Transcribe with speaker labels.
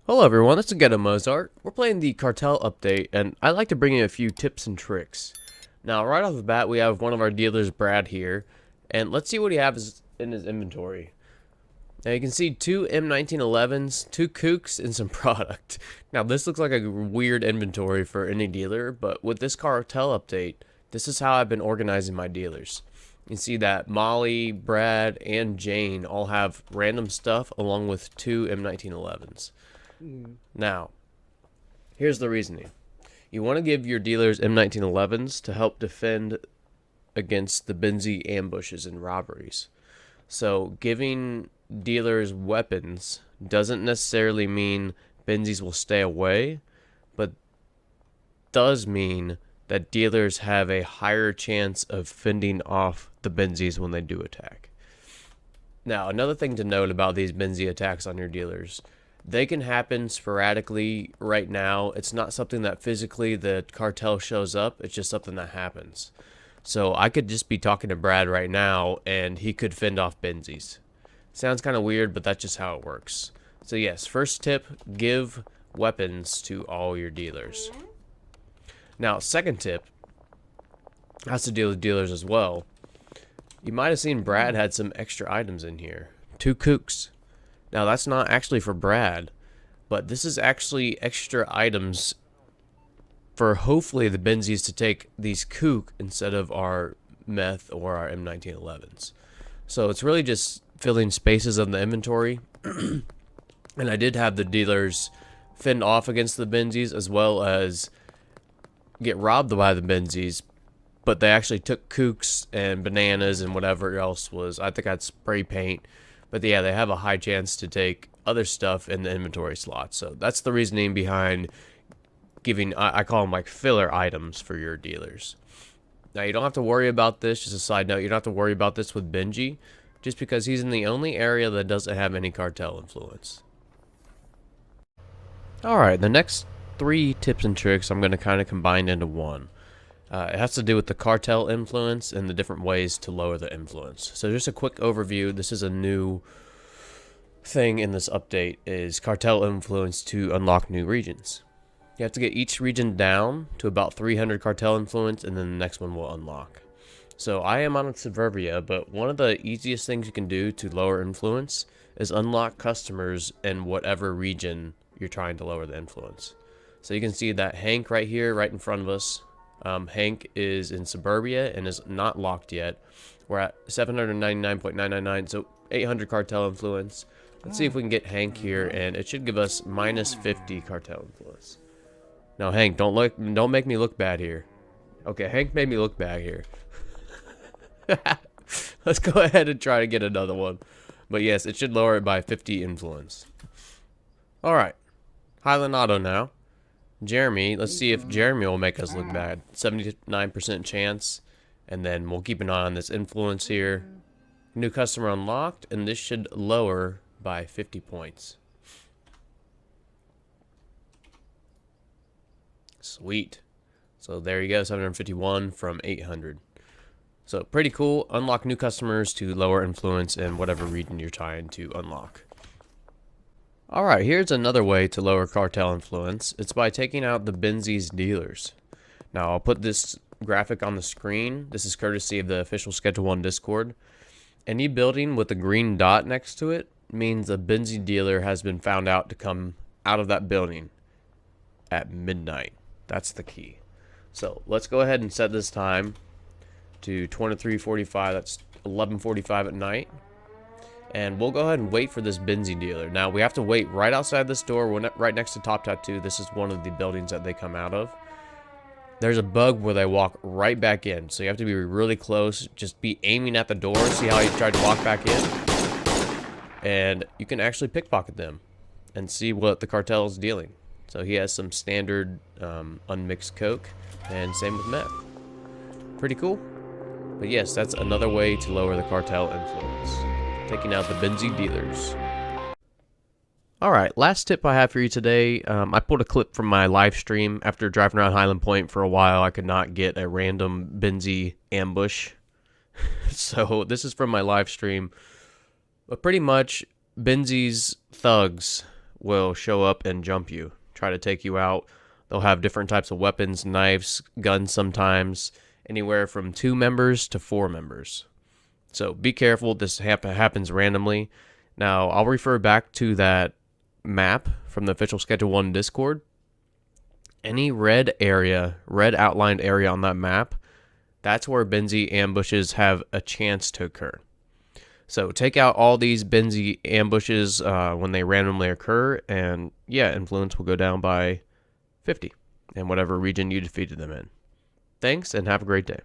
Speaker 1: Hello everyone, this is Ghetto Mozart. We're playing the Cartel update, and I'd like to bring in a few tips and tricks. Now, right off the bat, we have one of our dealers, Brad, here, and let's see what he has in his inventory. Now, you can see two M1911s, two Kooks, and some product. Now, this looks like a weird inventory for any dealer, but with this Cartel update, this is how I've been organizing my dealers. You can see that Molly, Brad, and Jane all have random stuff along with two M1911s. Now, here's the reasoning. You want to give your dealers M1911s to help defend against the Benzi ambushes and robberies. So, giving dealers weapons doesn't necessarily mean Benzis will stay away, but does mean that dealers have a higher chance of fending off the Benzis when they do attack. Now, another thing to note about these Benzi attacks on your dealers, they can happen sporadically right now. It's not something that physically the cartel shows up. It's just something that happens. So I could just be talking to Brad right now, and he could fend off Benzis. Sounds kind of weird, but that's just how it works. So yes, first tip, give weapons to all your dealers. Now, second tip has to deal with dealers as well. You might have seen Brad had some extra items in here. Two Kooks. Now, that's not actually for Brad, but this is actually extra items for hopefully the Benzis to take these Kook instead of our meth or our M1911s. So it's really just filling spaces on the inventory. And I did have the dealers fend off against the Benzis as well as get robbed by the Benzis, but they actually took Kooks and bananas and whatever else was. I think I'd spray paint. But yeah, they have a high chance to take other stuff in the inventory slot. So that's the reasoning behind giving, I call them like filler items for your dealers. Now, you don't have to worry about this. Just a side note, you don't have to worry about this with Benji, just because he's in the only area that doesn't have any cartel influence. Alright, the next three tips and tricks I'm going to kind of combine into one. It has to do with the cartel influence and the different ways to lower the influence. So just a quick overview. This is a new thing in this update, is cartel influence to unlock new regions. You have to get each region down to about 300 cartel influence, and then the next one will unlock. So I am on Suburbia, but one of the easiest things you can do to lower influence is unlock customers in whatever region you're trying to lower the influence. So you can see that Hank right here, right in front of us. Hank is in Suburbia and is not locked yet. We're at 799.999, so 800 cartel influence. Let's see if we can get Hank here, and it should give us minus 50 cartel influence. Now, Hank, don't make me look bad here. Okay, Hank made me look bad here. Let's go ahead and try to get another one. But yes, it should lower it by 50 influence. All right, Highland Auto now. Jeremy, let's see if Jeremy will make us look bad. 79% chance. And then we'll keep an eye on this influence here. New customer unlocked, and this should lower by 50 points. Sweet. So there you go, 751 from 800. So pretty cool. Unlock new customers to lower influence in whatever region you're trying to unlock. Alright, here's another way to lower cartel influence. It's by taking out the Benzi's dealers. Now, I'll put this graphic on the screen. This is courtesy of the official Schedule 1 Discord. Any building with a green dot next to it means a Benzi dealer has been found out to come out of that building at midnight. That's the key. So, let's go ahead and set this time to 23:45. That's 11:45 at night. And we'll go ahead and wait for this Benzi dealer. Now, we have to wait right outside this door. We're right next to Top Tattoo. This is one of the buildings that they come out of. There's a bug where they walk right back in. So you have to be really close. Just be aiming at the door. See how he tried to walk back in? And you can actually pickpocket them and see what the cartel is dealing. So he has some standard unmixed coke, and same with meth. Pretty cool. But yes, that's another way to lower the cartel influence. Taking out the Benzi dealers. Alright, last tip I have for you today. I pulled a clip from my live stream. After driving around Highland Point for a while, I could not get a random Benzi ambush. So this is from my live stream. But pretty much, Benzi's thugs will show up and jump you, try to take you out. They'll have different types of weapons, knives, guns sometimes, anywhere from 2 members to 4 members. So be careful, this happens randomly. Now, I'll refer back to that map from the official Schedule 1 Discord. Any red outlined area on that map, that's where Benzi ambushes have a chance to occur. So take out all these Benzi ambushes when they randomly occur, and yeah, influence will go down by 50 in whatever region you defeated them in. Thanks, and have a great day.